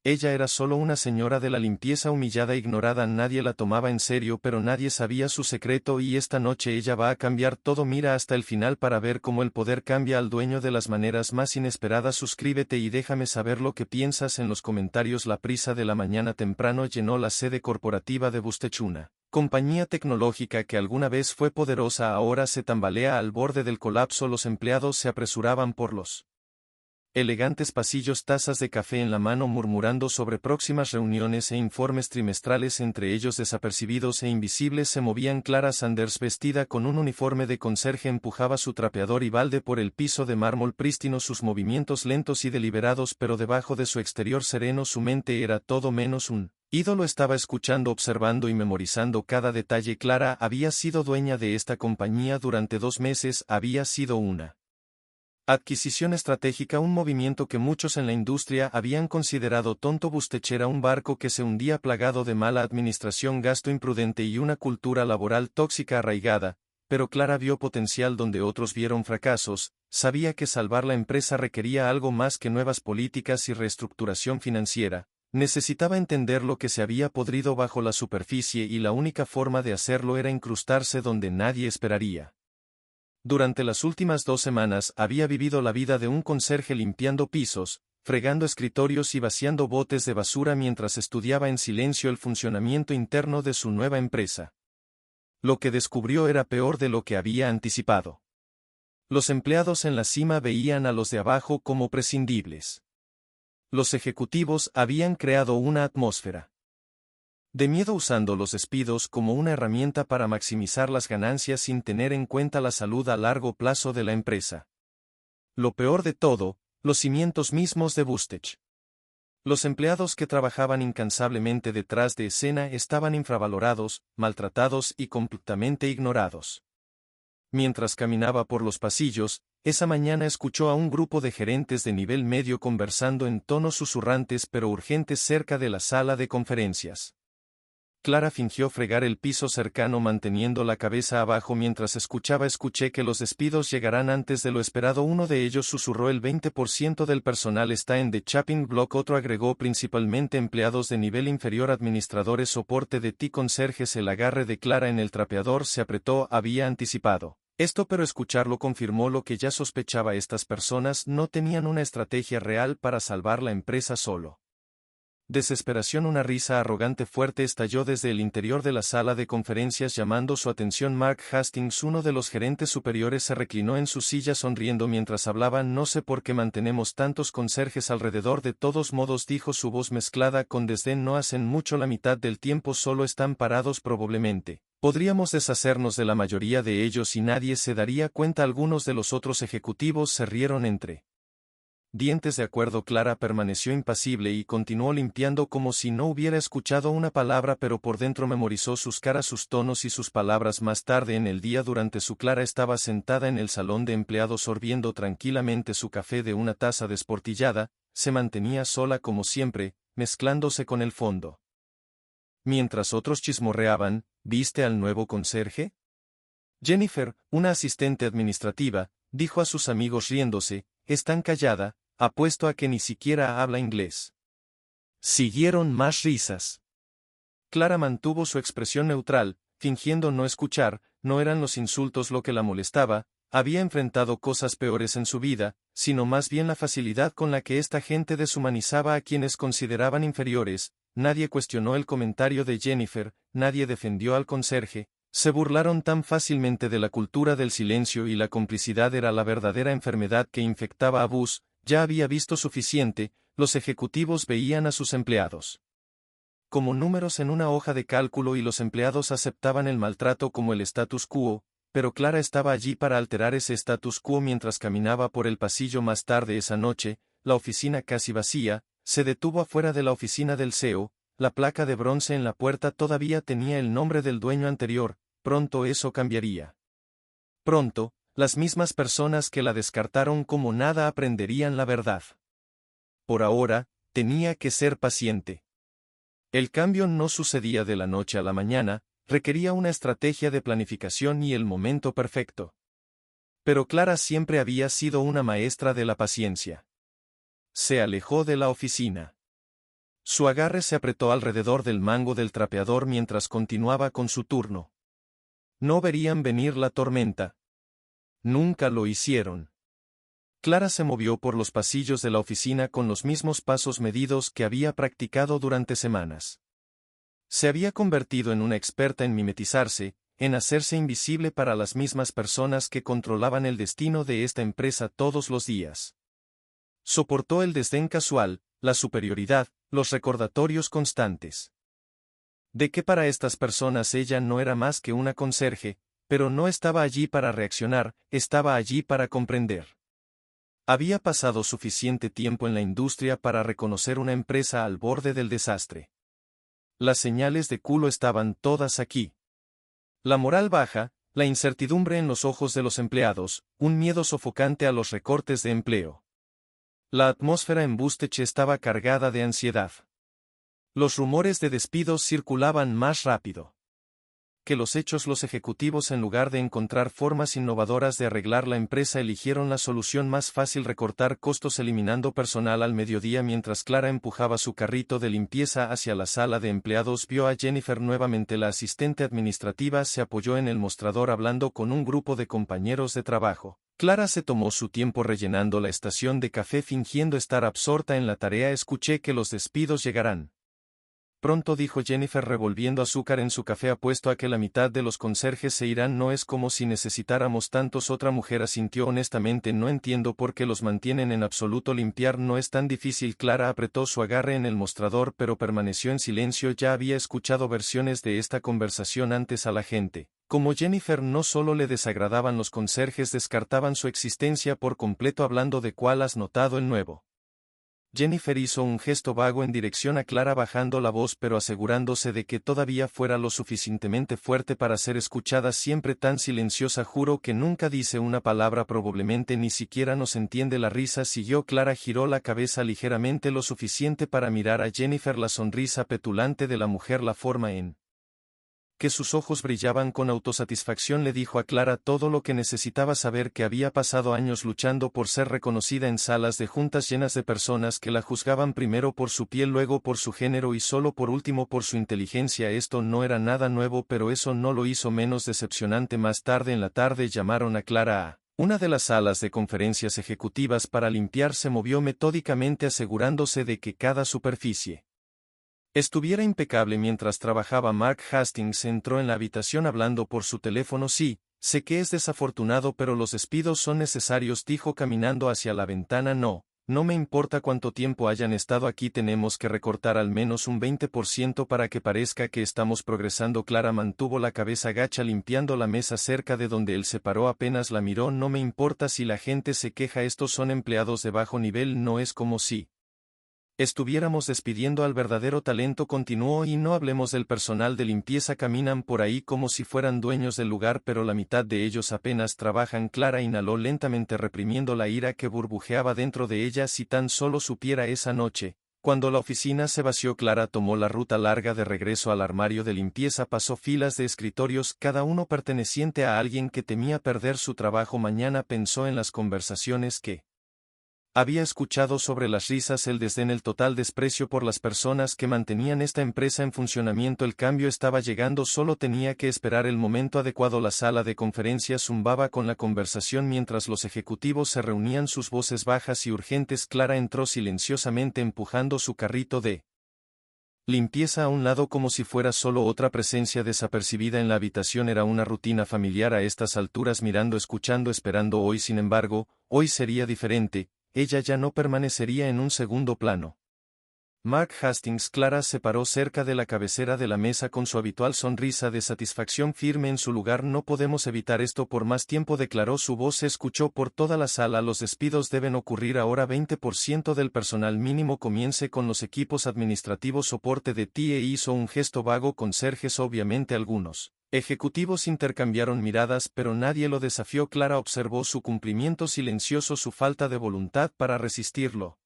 Ella era solo una señora de la limpieza humillada e ignorada, nadie la tomaba en serio, pero nadie sabía su secreto y esta noche ella va a cambiar todo. Mira hasta el final para ver cómo el poder cambia al dueño de las maneras más inesperadas. Suscríbete y déjame saber lo que piensas en los comentarios. La prisa de la mañana temprano llenó la sede corporativa de Bustech, una compañía tecnológica que alguna vez fue poderosa ahora se tambalea al borde del colapso. Los empleados se apresuraban por los elegantes pasillos, tazas de café en la mano, murmurando sobre próximas reuniones e informes trimestrales. Entre ellos, desapercibidos e invisibles, se movían Clara Sanders, vestida con un uniforme de conserje, empujaba su trapeador y balde por el piso de mármol prístino, sus movimientos lentos y deliberados, pero debajo de su exterior sereno su mente era todo menos un ídolo. Estaba escuchando, observando y memorizando cada detalle. Clara había sido dueña de esta compañía durante 2 meses, había sido una adquisición estratégica, un movimiento que muchos en la industria habían considerado tonto. Bustech era un barco que se hundía, plagado de mala administración, gasto imprudente y una cultura laboral tóxica arraigada, pero Clara vio potencial donde otros vieron fracasos. Sabía que salvar la empresa requería algo más que nuevas políticas y reestructuración financiera. Necesitaba entender lo que se había podrido bajo la superficie y la única forma de hacerlo era incrustarse donde nadie esperaría. Durante las últimas 2 semanas había vivido la vida de un conserje, limpiando pisos, fregando escritorios y vaciando botes de basura mientras estudiaba en silencio el funcionamiento interno de su nueva empresa. Lo que descubrió era peor de lo que había anticipado. Los empleados en la cima veían a los de abajo como prescindibles. Los ejecutivos habían creado una atmósfera de miedo, usando los despidos como una herramienta para maximizar las ganancias sin tener en cuenta la salud a largo plazo de la empresa. Lo peor de todo, los cimientos mismos de Bustech. Los empleados que trabajaban incansablemente detrás de escena estaban infravalorados, maltratados y completamente ignorados. Mientras caminaba por los pasillos, esa mañana escuchó a un grupo de gerentes de nivel medio conversando en tonos susurrantes pero urgentes cerca de la sala de conferencias. Clara fingió fregar el piso cercano manteniendo la cabeza abajo mientras escuchaba. Escuché que los despidos llegarán antes de lo esperado. Uno de ellos susurró. El 20% del personal está en The Chopping Block. Otro agregó. Principalmente empleados de nivel inferior, administradores, soporte de TI, conserjes. El agarre de Clara en el trapeador se apretó. Había anticipado esto, pero escucharlo confirmó lo que ya sospechaba. Estas personas no tenían una estrategia real para salvar la empresa solo. Desesperación. Una risa arrogante fuerte estalló desde el interior de la sala de conferencias, llamando su atención. Mark Hastings, uno de los gerentes superiores, se reclinó en su silla sonriendo mientras hablaban. No sé por qué mantenemos tantos conserjes alrededor. De todos modos, dijo, su voz mezclada con desdén, no hacen mucho, la mitad del tiempo solo están parados. Probablemente podríamos deshacernos de la mayoría de ellos y nadie se daría cuenta. Algunos de los otros ejecutivos se rieron entre dientes. De acuerdo. Clara permaneció impasible y continuó limpiando como si no hubiera escuchado una palabra, pero por dentro memorizó sus caras, sus tonos y sus palabras. Más tarde en el día, durante su Clara estaba sentada en el salón de empleados sorbiendo tranquilamente su café de una taza desportillada. Se mantenía sola como siempre, mezclándose con el fondo. Mientras otros chismorreaban, ¿viste al nuevo conserje? Jennifer, una asistente administrativa, dijo a sus amigos riéndose, es tan callada, apuesto a que ni siquiera habla inglés. Siguieron más risas. Clara mantuvo su expresión neutral, fingiendo no escuchar. No eran los insultos lo que la molestaba, había enfrentado cosas peores en su vida, sino más bien la facilidad con la que esta gente deshumanizaba a quienes consideraban inferiores. Nadie cuestionó el comentario de Jennifer, nadie defendió al conserje. Se burlaron tan fácilmente de la cultura del silencio, y la complicidad era la verdadera enfermedad que infectaba a Bus. Ya había visto suficiente. Los ejecutivos veían a sus empleados como números en una hoja de cálculo y los empleados aceptaban el maltrato como el status quo, pero Clara estaba allí para alterar ese status quo. Mientras caminaba por el pasillo más tarde esa noche, la oficina casi vacía, se detuvo afuera de la oficina del CEO. La placa de bronce en la puerta todavía tenía el nombre del dueño anterior. Pronto eso cambiaría. Pronto, las mismas personas que la descartaron como nada aprenderían la verdad. Por ahora, tenía que ser paciente. El cambio no sucedía de la noche a la mañana, requería una estrategia de planificación y el momento perfecto. Pero Clara siempre había sido una maestra de la paciencia. Se alejó de la oficina. Su agarre se apretó alrededor del mango del trapeador mientras continuaba con su turno. No verían venir la tormenta. Nunca lo hicieron. Clara se movió por los pasillos de la oficina con los mismos pasos medidos que había practicado durante semanas. Se había convertido en una experta en mimetizarse, en hacerse invisible para las mismas personas que controlaban el destino de esta empresa todos los días. Soportó el desdén casual, la superioridad, los recordatorios constantes. De que para estas personas ella no era más que una conserje, pero no estaba allí para reaccionar, estaba allí para comprender. Había pasado suficiente tiempo en la industria para reconocer una empresa al borde del desastre. Las señales de culo estaban todas aquí. La moral baja, la incertidumbre en los ojos de los empleados, un miedo sofocante a los recortes de empleo. La atmósfera en Bustech estaba cargada de ansiedad. Los rumores de despidos circulaban más rápido que los hechos. Los ejecutivos, en lugar de encontrar formas innovadoras de arreglar la empresa, eligieron la solución más fácil: recortar costos eliminando personal. Al mediodía, mientras Clara empujaba su carrito de limpieza hacia la sala de empleados, vio a Jennifer nuevamente. La asistente administrativa se apoyó en el mostrador hablando con un grupo de compañeros de trabajo. Clara se tomó su tiempo rellenando la estación de café fingiendo estar absorta en la tarea. Escuché que los despidos llegarán pronto, dijo Jennifer revolviendo azúcar en su café. Apuesto a que la mitad de los conserjes se irán. No es como si necesitáramos tantos. Otra mujer asintió. Honestamente no entiendo por qué los mantienen en absoluto. Limpiar no es tan difícil. Clara apretó su agarre en el mostrador pero permaneció en silencio. Ya había escuchado versiones de esta conversación antes. A la gente como Jennifer no solo le desagradaban los conserjes, descartaban su existencia por completo. Hablando de cuál has notado el nuevo. Jennifer hizo un gesto vago en dirección a Clara, bajando la voz pero asegurándose de que todavía fuera lo suficientemente fuerte para ser escuchada. Siempre tan silenciosa. Juro que nunca dice una palabra. Probablemente ni siquiera nos entiende. La risa siguió. Clara giró la cabeza ligeramente, lo suficiente para mirar a Jennifer. La sonrisa petulante de la mujer, la forma en que sus ojos brillaban con autosatisfacción, le dijo a Clara todo lo que necesitaba saber: que había pasado años luchando por ser reconocida en salas de juntas llenas de personas que la juzgaban primero por su piel, luego por su género y solo por último por su inteligencia. Esto no era nada nuevo, pero eso no lo hizo menos decepcionante. Más tarde en la tarde llamaron a Clara a una de las salas de conferencias ejecutivas para limpiar. Se movió metódicamente asegurándose de que cada superficie estuviera impecable mientras trabajaba. Mark Hastings entró en la habitación hablando por su teléfono. Sí, sé que es desafortunado, pero los despidos son necesarios, dijo caminando hacia la ventana. No me importa cuánto tiempo hayan estado aquí, tenemos que recortar al menos un 20% para que parezca que estamos progresando. Clara mantuvo la cabeza gacha limpiando la mesa cerca de donde él se paró. Apenas la miró. No me importa si la gente se queja, estos son empleados de bajo nivel, no es como si estuviéramos despidiendo al verdadero talento, continuó. Y no hablemos del personal de limpieza, caminan por ahí como si fueran dueños del lugar, pero la mitad de ellos apenas trabajan. Clara inhaló lentamente reprimiendo la ira que burbujeaba dentro de ella. Si tan solo supiera. Esa noche, cuando la oficina se vació, Clara tomó la ruta larga de regreso al armario de limpieza. Pasó filas de escritorios, cada uno perteneciente a alguien que temía perder su trabajo mañana. Pensó en las conversaciones que había escuchado sobre las risas, el desdén, el total desprecio por las personas que mantenían esta empresa en funcionamiento. El cambio estaba llegando, solo tenía que esperar el momento adecuado. La sala de conferencias zumbaba con la conversación mientras los ejecutivos se reunían, sus voces bajas y urgentes. Clara entró silenciosamente empujando su carrito de limpieza a un lado como si fuera solo otra presencia desapercibida en la habitación. Era una rutina familiar a estas alturas, mirando, escuchando, esperando. Hoy, sin embargo, hoy sería diferente. Ella ya no permanecería en un segundo plano. Mark Hastings. Clara se paró cerca de la cabecera de la mesa con su habitual sonrisa de satisfacción firme en su lugar. No podemos evitar esto por más tiempo, declaró. Su voz se escuchó por toda la sala. Los despidos deben ocurrir ahora. 20% del personal mínimo. Comience con los equipos administrativos. Soporte de TIE. Hizo un gesto vago. Conserjes, obviamente. Algunos ejecutivos intercambiaron miradas, pero nadie lo desafió. Clara observó su cumplimiento silencioso, su falta de voluntad para resistirlo.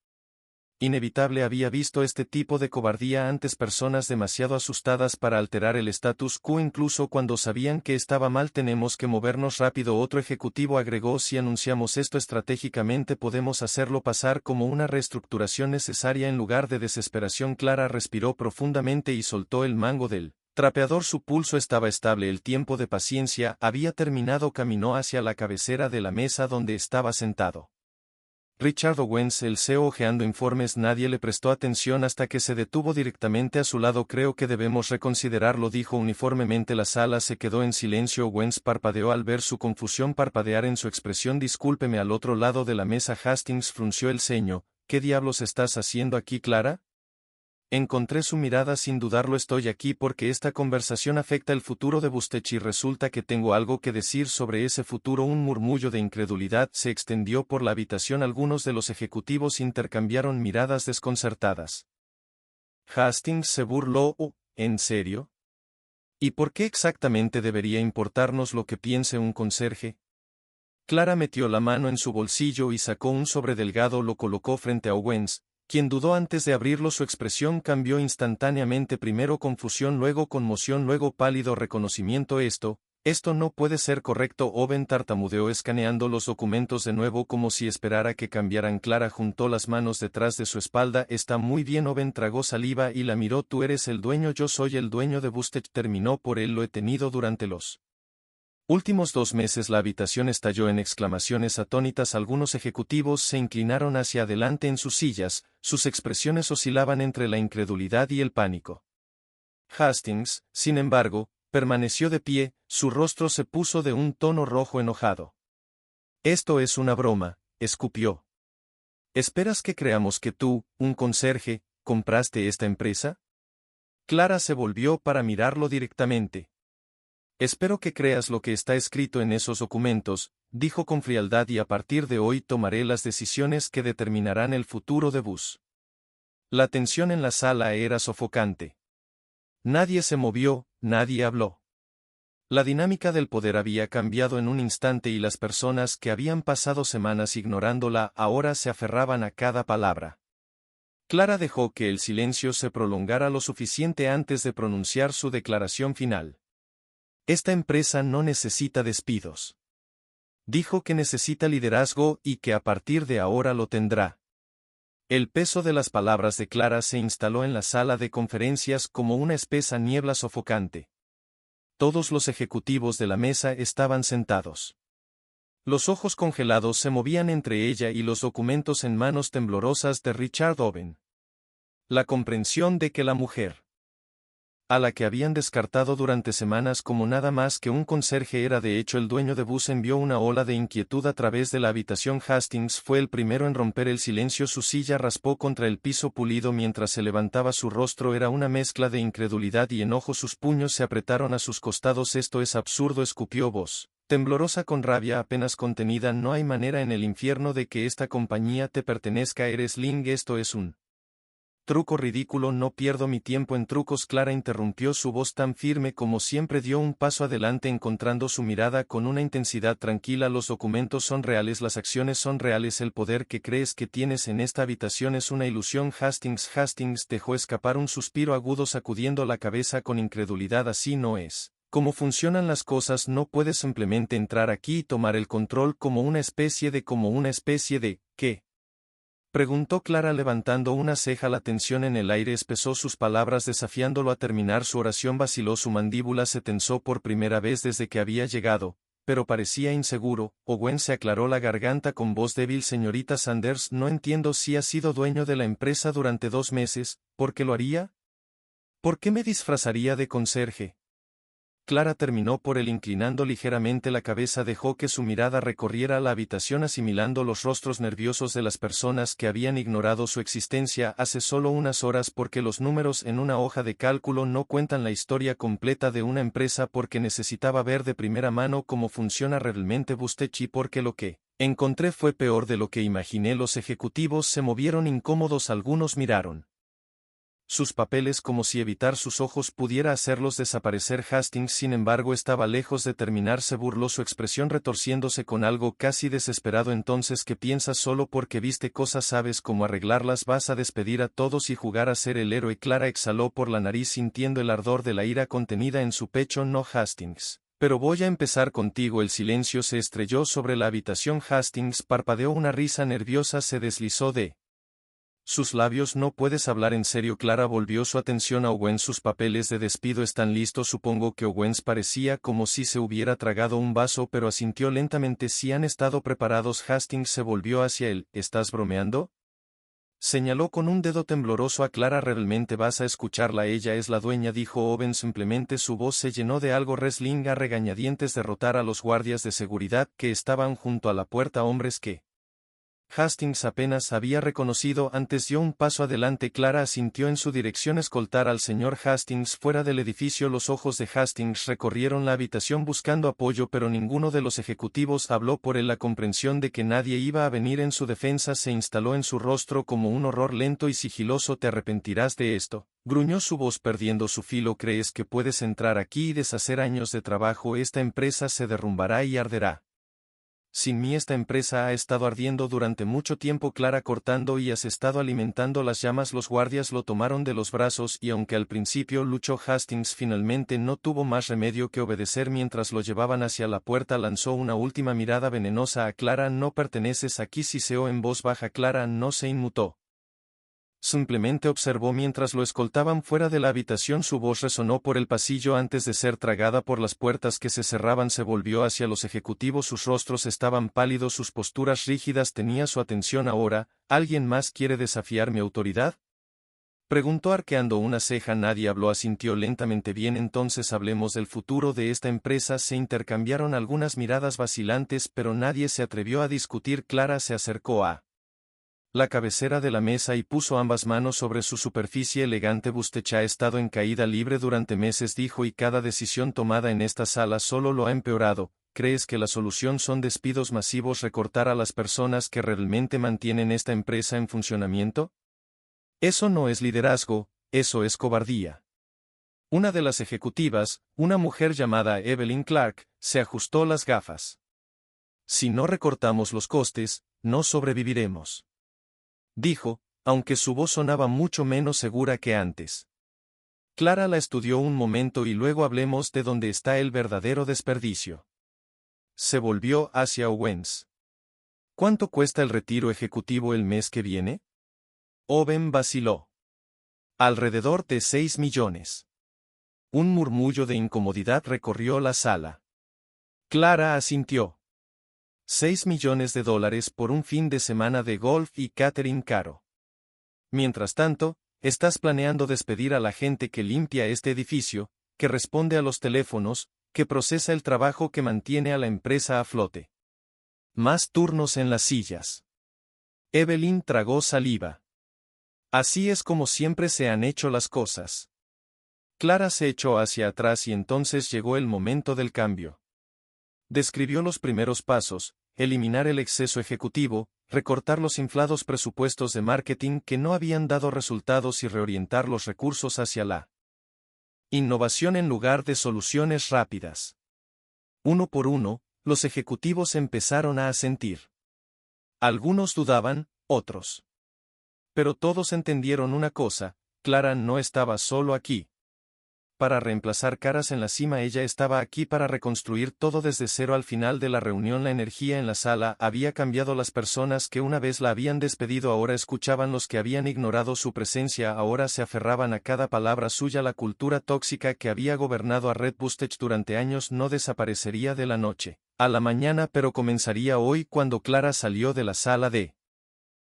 Inevitable había visto este tipo de cobardía antes, personas demasiado asustadas para alterar el status quo incluso cuando sabían que estaba mal. Tenemos que movernos rápido, otro ejecutivo agregó. Si anunciamos esto estratégicamente podemos hacerlo pasar como una reestructuración necesaria en lugar de desesperación. Clara respiró profundamente y soltó el mango del trapeador. Su pulso estaba estable, el tiempo de paciencia había terminado. Caminó hacia la cabecera de la mesa donde estaba sentado Richard Owens, el CEO, hojeando informes. Nadie le prestó atención hasta que se detuvo directamente a su lado. Creo que debemos reconsiderarlo, dijo uniformemente. La sala se quedó en silencio. Owens parpadeó al ver su confusión parpadear en su expresión. Discúlpeme. Al otro lado de la mesa Hastings frunció el ceño. ¿Qué diablos estás haciendo aquí, Clara? Encontré su mirada. Sin dudarlo, estoy aquí porque esta conversación afecta el futuro de Bustech y resulta que tengo algo que decir sobre ese futuro. Un murmullo de incredulidad se extendió por la habitación. Algunos de los ejecutivos intercambiaron miradas desconcertadas. Hastings se burló. Oh, ¿en serio? ¿Y por qué exactamente debería importarnos lo que piense un conserje? Clara metió la mano en su bolsillo y sacó un sobre delgado. Lo colocó frente a Owens, quien dudó antes de abrirlo. Su expresión cambió instantáneamente, primero confusión, luego conmoción, luego pálido reconocimiento. Esto no puede ser correcto. Owen tartamudeó escaneando los documentos de nuevo como si esperara que cambiaran. Clara juntó las manos detrás de su espalda. Está muy bien. Owen tragó saliva y la miró. Tú eres el dueño. Yo soy el dueño de Bustech. Terminó por él. Lo he tenido durante los últimos 2 meses. La habitación estalló en exclamaciones atónitas. Algunos ejecutivos se inclinaron hacia adelante en sus sillas, sus expresiones oscilaban entre la incredulidad y el pánico. Hastings, sin embargo, permaneció de pie, su rostro se puso de un tono rojo enojado. Esto es una broma, escupió. ¿Esperas que creamos que tú, un conserje, compraste esta empresa? Clara se volvió para mirarlo directamente. Espero que creas lo que está escrito en esos documentos, dijo con frialdad, y a partir de hoy tomaré las decisiones que determinarán el futuro de Bus. La tensión en la sala era sofocante. Nadie se movió, nadie habló. La dinámica del poder había cambiado en un instante y las personas que habían pasado semanas ignorándola ahora se aferraban a cada palabra. Clara dejó que el silencio se prolongara lo suficiente antes de pronunciar su declaración final. Esta empresa no necesita despidos. Dijo que necesita liderazgo y que a partir de ahora lo tendrá. El peso de las palabras de Clara se instaló en la sala de conferencias como una espesa niebla sofocante. Todos los ejecutivos de la mesa estaban sentados. Los ojos congelados se movían entre ella y los documentos en manos temblorosas de Richard Owen. La comprensión de que la mujer a la que habían descartado durante semanas como nada más que un conserje era de hecho el dueño de Bus envió una ola de inquietud a través de la habitación. Hastings fue el primero en romper el silencio. Su silla raspó contra el piso pulido mientras se levantaba. Su rostro era una mezcla de incredulidad y enojo. Sus puños se apretaron a sus costados. Esto es absurdo, escupió, voz temblorosa con rabia apenas contenida. No hay manera en el infierno de que esta compañía te pertenezca. Eres Ling. Esto es un truco ridículo. No pierdo mi tiempo en trucos. Clara interrumpió, su voz tan firme como siempre. Dio un paso adelante encontrando su mirada con una intensidad tranquila. Los documentos son reales, las acciones son reales. El poder que crees que tienes en esta habitación es una ilusión. Hastings dejó escapar un suspiro agudo sacudiendo la cabeza con incredulidad. Así no es cómo funcionan las cosas. No puedes simplemente entrar aquí y tomar el control como una especie de ¿qué? Preguntó Clara levantando una ceja. La tensión en el aire espesó sus palabras desafiándolo a terminar su oración. Vaciló, su mandíbula se tensó por primera vez desde que había llegado, pero parecía inseguro. Owen se aclaró la garganta con voz débil. Señorita Sanders, no entiendo. Si ha sido dueño de la empresa durante 2 meses, ¿por qué lo haría? ¿Por qué me disfrazaría de conserje? Clara terminó por él inclinando ligeramente la cabeza. Dejó que su mirada recorriera la habitación asimilando los rostros nerviosos de las personas que habían ignorado su existencia hace solo unas horas, porque los números en una hoja de cálculo no cuentan la historia completa de una empresa, porque necesitaba ver de primera mano cómo funciona realmente Bustech y porque lo que encontré fue peor de lo que imaginé. Los ejecutivos se movieron incómodos, algunos miraron sus papeles como si evitar sus ojos pudiera hacerlos desaparecer. Hastings, sin embargo, estaba lejos de terminar. Se burló, su expresión retorciéndose con algo casi desesperado. Entonces, ¿qué piensas? Solo porque viste cosas sabes cómo arreglarlas, vas a despedir a todos y jugar a ser el héroe. Clara exhaló por la nariz sintiendo el ardor de la ira contenida en su pecho. No, Hastings. Pero voy a empezar contigo. El silencio se estrelló sobre la habitación. Hastings parpadeó, una risa nerviosa se deslizó de sus labios. No puedes hablar en serio. Clara volvió su atención a Owens. Sus papeles de despido están listos. Supongo que Owens parecía como si se hubiera tragado un vaso, pero asintió lentamente. Si han estado preparados. Hastings se volvió hacia él. ¿Estás bromeando? Señaló con un dedo tembloroso a Clara. ¿Realmente vas a escucharla? Ella es la dueña, dijo Owens simplemente. Su voz se llenó de algo. Wrestling a regañadientes, derrotar a los guardias de seguridad que estaban junto a la puerta, hombres que Hastings apenas había reconocido antes. Dio un paso adelante. Clara asintió en su dirección. Escoltar al señor Hastings fuera del edificio. Los ojos de Hastings recorrieron la habitación buscando apoyo, pero ninguno de los ejecutivos habló por él. La comprensión de que nadie iba a venir en su defensa se instaló en su rostro como un horror lento y sigiloso. ¿Te arrepentirás de esto?, gruñó su voz perdiendo su filo. ¿Crees que puedes entrar aquí y deshacer años de trabajo? Esta empresa se derrumbará y arderá. Sin mí esta empresa ha estado ardiendo durante mucho tiempo. Clara, cortando y has estado alimentando las llamas. Los guardias lo tomaron de los brazos y aunque al principio luchó, Hastings finalmente no tuvo más remedio que obedecer. Mientras lo llevaban hacia la puerta lanzó una última mirada venenosa a Clara. No perteneces aquí, siseó en voz baja. Clara no se inmutó. Simplemente observó mientras lo escoltaban fuera de la habitación. Su voz resonó por el pasillo antes de ser tragada por las puertas que se cerraban. Se volvió hacia los ejecutivos. Sus rostros estaban pálidos, sus posturas rígidas. Tenía su atención ahora. ¿Alguien más quiere desafiar mi autoridad?, preguntó arqueando una ceja. Nadie habló. Asintió lentamente. Bien, entonces hablemos del futuro de esta empresa. Se intercambiaron algunas miradas vacilantes, pero nadie se atrevió a discutir. Clara se acercó a la cabecera de la mesa y puso ambas manos sobre su superficie elegante. Bustech ha estado en caída libre durante meses, dijo, y cada decisión tomada en esta sala solo lo ha empeorado. ¿Crees que la solución son despidos masivos, recortar a las personas que realmente mantienen esta empresa en funcionamiento? Eso no es liderazgo, eso es cobardía. Una de las ejecutivas, una mujer llamada Evelyn Clark, se ajustó las gafas. Si no recortamos los costes, no sobreviviremos, dijo, aunque su voz sonaba mucho menos segura que antes. Clara la estudió un momento. Y luego hablemos de dónde está el verdadero desperdicio. Se volvió hacia Owens. ¿Cuánto cuesta el retiro ejecutivo el mes que viene? Owen vaciló. Alrededor de 6 millones. Un murmullo de incomodidad recorrió la sala. Clara asintió. 6 millones de dólares por un fin de semana de golf y catering caro. Mientras tanto, estás planeando despedir a la gente que limpia este edificio, que responde a los teléfonos, que procesa el trabajo, que mantiene a la empresa a flote. Más turnos en las sillas. Evelyn tragó saliva. Así es como siempre se han hecho las cosas. Clara se echó hacia atrás y entonces llegó el momento del cambio. Describió los primeros pasos: eliminar el exceso ejecutivo, recortar los inflados presupuestos de marketing que no habían dado resultados y reorientar los recursos hacia la innovación en lugar de soluciones rápidas. Uno por uno, los ejecutivos empezaron a asentir. Algunos dudaban, otros. Pero todos entendieron una cosa: Clara no estaba solo aquí para reemplazar caras en la cima, ella estaba aquí para reconstruir todo desde cero. Al final de la reunión, la energía en la sala había cambiado. Las personas que una vez la habían despedido ahora escuchaban, los que habían ignorado su presencia ahora se aferraban a cada palabra suya. La cultura tóxica que había gobernado a Red Bustech durante años no desaparecería de la noche a la mañana, pero comenzaría hoy. Cuando Clara salió de la sala de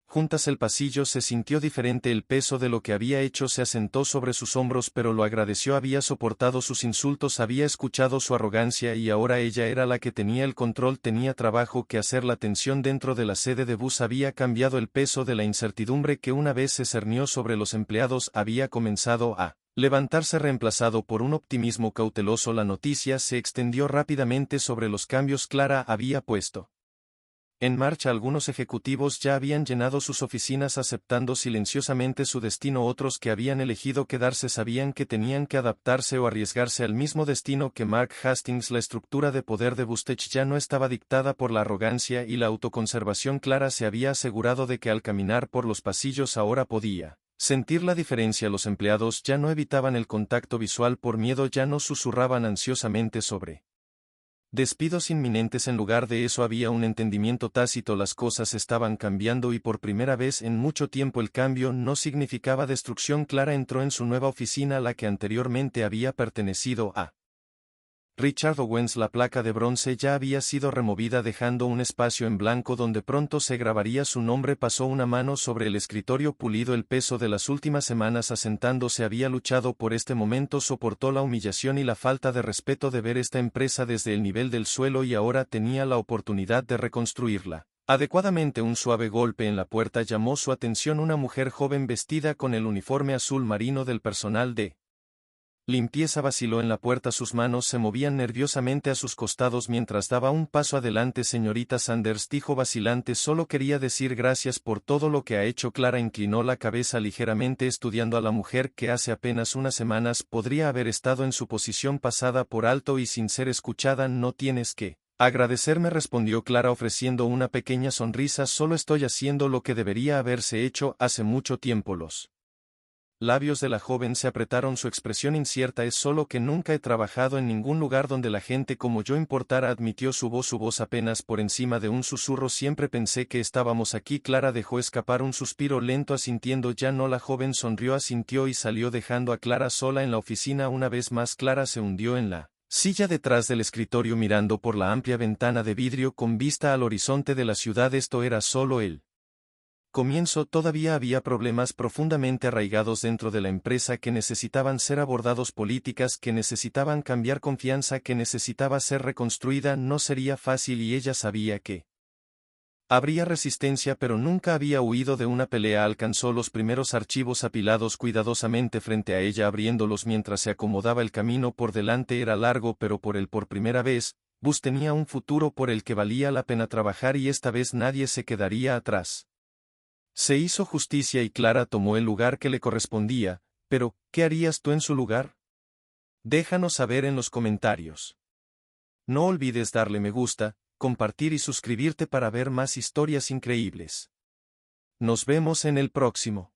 juntas, el pasillo se sintió diferente. El peso de lo que había hecho se asentó sobre sus hombros, pero lo agradeció. Había soportado sus insultos, había escuchado su arrogancia y ahora ella era la que tenía el control. Tenía trabajo que hacer. La tensión dentro de la sede de bus había cambiado. El peso de la incertidumbre que una vez se cernió sobre los empleados había comenzado a levantarse, reemplazado por un optimismo cauteloso. La noticia se extendió rápidamente sobre los cambios. Clara había puesto En marcha algunos ejecutivos ya habían llenado sus oficinas aceptando silenciosamente su destino, otros que habían elegido quedarse sabían que tenían que adaptarse o arriesgarse al mismo destino que Mark Hastings. La estructura de poder de Bustech ya no estaba dictada por la arrogancia y la autoconservación. Clara se había asegurado de que al caminar por los pasillos ahora podía sentir la diferencia. Los empleados ya no evitaban el contacto visual por miedo, ya no susurraban ansiosamente sobre despidos inminentes. En lugar de eso había un entendimiento tácito. Las cosas estaban cambiando y por primera vez en mucho tiempo el cambio no significaba destrucción. Clara entró en su nueva oficina, la que anteriormente había pertenecido a Richard Owens. La placa de bronce ya había sido removida dejando un espacio en blanco donde pronto se grabaría su nombre. Pasó una mano sobre el escritorio pulido. El peso de las últimas semanas asentándose. Había luchado por este momento, soportó la humillación y la falta de respeto de ver esta empresa desde el nivel del suelo y ahora tenía la oportunidad de reconstruirla adecuadamente. Un suave golpe en la puerta llamó su atención. Una mujer joven vestida con el uniforme azul marino del personal de limpieza vaciló en la puerta. Sus manos se movían nerviosamente a sus costados mientras daba un paso adelante. Señorita Sanders, dijo vacilante, solo quería decir gracias por todo lo que ha hecho. Clara inclinó la cabeza ligeramente estudiando a la mujer que hace apenas unas semanas podría haber estado en su posición, pasada por alto y sin ser escuchada. No tienes que agradecerme, respondió Clara ofreciendo una pequeña sonrisa, solo estoy haciendo lo que debería haberse hecho hace mucho tiempo. Los labios de la joven se apretaron, su expresión incierta. Es solo que nunca he trabajado en ningún lugar donde la gente como yo importara, admitió su voz apenas por encima de un susurro. Siempre pensé que estábamos aquí. Clara dejó escapar un suspiro lento asintiendo. Ya no. La joven sonrió, asintió y salió dejando a Clara sola en la oficina. Una vez más Clara se hundió en la silla detrás del escritorio mirando por la amplia ventana de vidrio con vista al horizonte de la ciudad. Esto era solo el comienzo. Todavía había problemas profundamente arraigados dentro de la empresa que necesitaban ser abordados, políticas que necesitaban cambiar, confianza que necesitaba ser reconstruida. No sería fácil y ella sabía que habría resistencia, pero nunca había huido de una pelea. Alcanzó los primeros archivos apilados cuidadosamente frente a ella, abriéndolos mientras se acomodaba. El camino por delante era largo, pero por primera vez, Bus tenía un futuro por el que valía la pena trabajar y esta vez nadie se quedaría atrás. Se hizo justicia y Clara tomó el lugar que le correspondía, pero, ¿qué harías tú en su lugar? Déjanos saber en los comentarios. No olvides darle me gusta, compartir y suscribirte para ver más historias increíbles. Nos vemos en el próximo.